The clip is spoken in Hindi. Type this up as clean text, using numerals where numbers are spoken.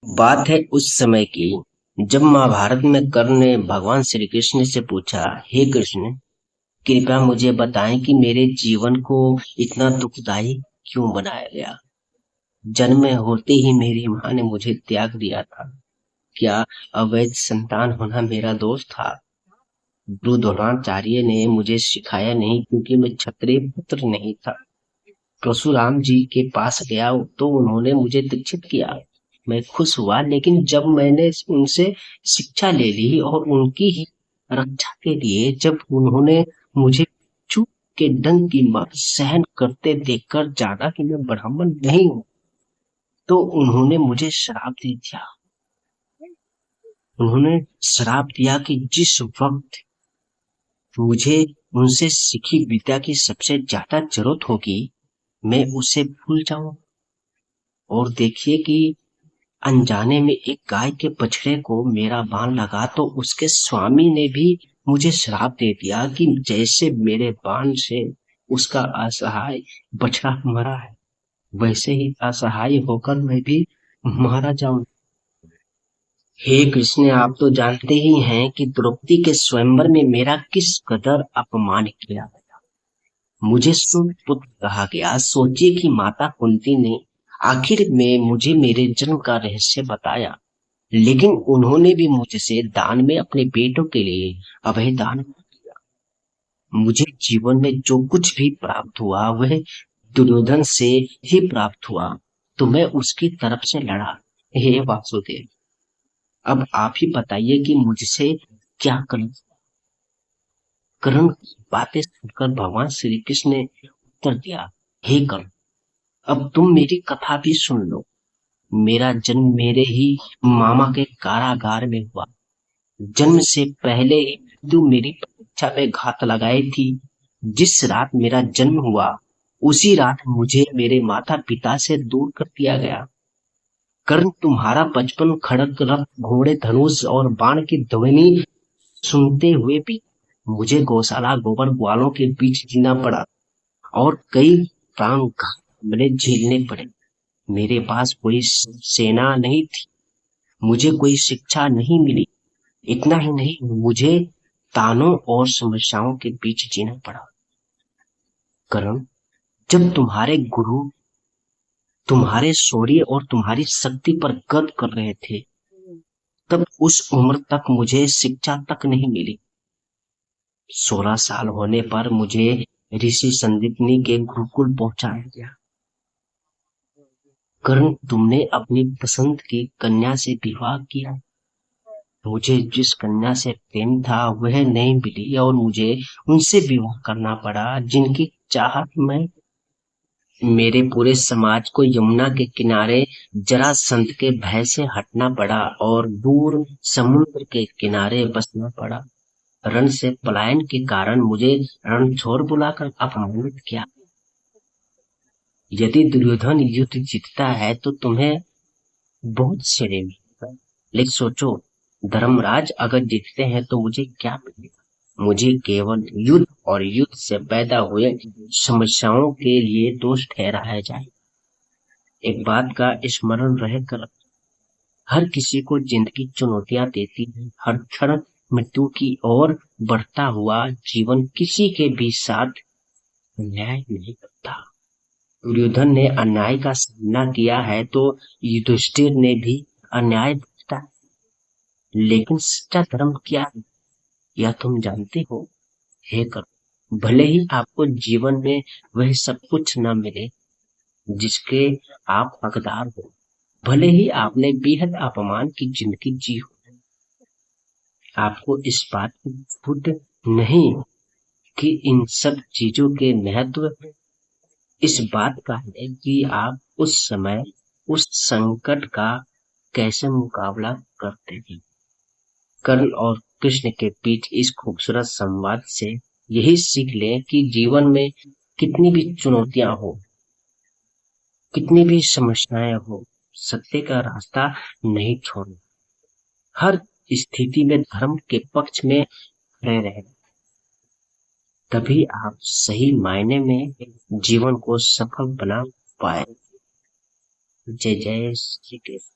बात है उस समय की जब महाभारत में कर्ण ने भगवान श्री कृष्ण से पूछा, हे कृष्ण, कृपया मुझे बताएं कि मेरे जीवन को इतना दुखदाई क्यों बनाया गया। जन्म में होते ही मेरी माँ ने मुझे त्याग दिया था। क्या अवैध संतान होना मेरा दोष था? गुरु द्रोणाचार्य ने मुझे सिखाया नहीं क्योंकि मैं क्षत्रिय पुत्र नहीं था। परशुराम जी के पास गया तो उन्होंने मुझे दीक्षित किया। मैं खुश हुआ, लेकिन जब मैंने उनसे शिक्षा ले ली और उनकी ही रक्षा के लिए जब उन्होंने मुझे चूक के डंक की मार सहन करते देखकर जाना कि मैं ब्राह्मण नहीं हूँ, तो उन्होंने मुझे श्राप दे दिया। उन्होंने श्राप दिया कि जिस वक्त मुझे उनसे सीखी विद्या की सबसे ज्यादा जरूरत होगी, मैं उसे भूल जाऊं। और देखिए कि अनजाने में एक गाय के बछड़े को मेरा बाण लगा तो उसके स्वामी ने भी मुझे श्राप दे दिया कि जैसे मेरे बाण से उसका असहाय बछड़ा मरा है, वैसे ही असहाय होकर मैं भी मारा जाऊं। हे कृष्ण, आप तो जानते ही हैं कि द्रौपदी के स्वयंवर में मेरा किस कदर अपमान किया गया। मुझे सुपुत्र कहा गया। सोचिए कि माता कुंती ने आखिर में मुझे मेरे जन्म का रहस्य बताया, लेकिन उन्होंने भी मुझसे दान में अपने बेटों के लिए अभय दान किया। मुझे जीवन में जो कुछ भी प्राप्त हुआ वह दुर्योधन से ही प्राप्त हुआ, तो मैं उसकी तरफ से लड़ा। हे वासुदेव, अब आप ही बताइए कि मुझसे क्या करूं। कर्ण की बातें सुनकर भगवान श्री कृष्ण ने उत्तर दिया, हे कर्ण, अब तुम मेरी कथा भी सुन लो। मेरा जन्म मेरे ही मामा के कारागार में हुआ। जन्म से पहले ही मृत्यु मेरी परीक्षा में घात लगाई थी। जिस रात मेरा जन्म हुआ उसी रात मुझे मेरे माता पिता से दूर कर दिया गया। कर्ण, तुम्हारा बचपन खड़ग रथ घोड़े धनुष और बाण की ध्वनि सुनते हुए भी मुझे गौशाला गोबर ग्वालों के बीच जीना पड़ा और कई प्राणघात हमले झेलने पड़े। मेरे पास कोई सेना नहीं थी, मुझे कोई शिक्षा नहीं मिली। इतना ही नहीं, मुझे तानों और समस्याओं के बीच जीना पड़ा। करण, जब तुम्हारे गुरु तुम्हारे शौर्य और तुम्हारी शक्ति पर गर्व कर रहे थे, तब उस उम्र तक मुझे शिक्षा तक नहीं मिली। 16 साल होने पर मुझे ऋषि संदीपनी के गुरुकुल पहुंचाया गया। कर्ण, तुमने अपनी पसंद की कन्या से विवाह किया। मुझे जिस कन्या से प्रेम था वह नहीं मिली और मुझे उनसे विवाह करना पड़ा जिनकी चाहत में मेरे पूरे समाज को यमुना के किनारे जरासंध के भय से हटना पड़ा और दूर समुद्र के किनारे बसना पड़ा। रण से पलायन के कारण मुझे रणछोड़ बुलाकर अपमानित किया। यदि दुर्योधन युद्ध जीतता है तो तुम्हें बहुत श्रेय मिलेगा, लेकिन सोचो, धर्मराज अगर जीतते हैं तो मुझे क्या मिलेगा? मुझे केवल युद्ध और युद्ध से पैदा हुए समस्याओं के लिए दोष ठहराया जाए। एक बात का स्मरण रहकर, हर किसी को जिंदगी चुनौतियां देती है। हर क्षण मृत्यु की ओर बढ़ता हुआ जीवन किसी के भी साथ अन्याय नहीं करता। दुर्योधन ने अन्याय का सामना किया है तो युधिष्ठिर ने भी अन्याय बख्शा है। लेकिन सच्चा धर्म क्या है, यह तुम जानते हो। हे करो, भले ही आपको जीवन में वह सब कुछ न मिले जिसके आप हकदार हो, भले ही आपने बेहद अपमान की जिंदगी जी हो, आपको इस बात की खुद नहीं कि इन सब चीजों के महत्व इस बात का है कि आप उस समय उस संकट का कैसे मुकाबला करते हैं। कर्ण और कृष्ण के बीच इस खूबसूरत संवाद से यही सीख लें कि जीवन में कितनी भी चुनौतियां हो, कितनी भी समस्याएं हो, सत्य का रास्ता नहीं छोड़ना। हर स्थिति में धर्म के पक्ष में खड़े रहना, तभी आप सही मायने में जीवन को सफल बना पाए। जय जय श्री कृष्ण।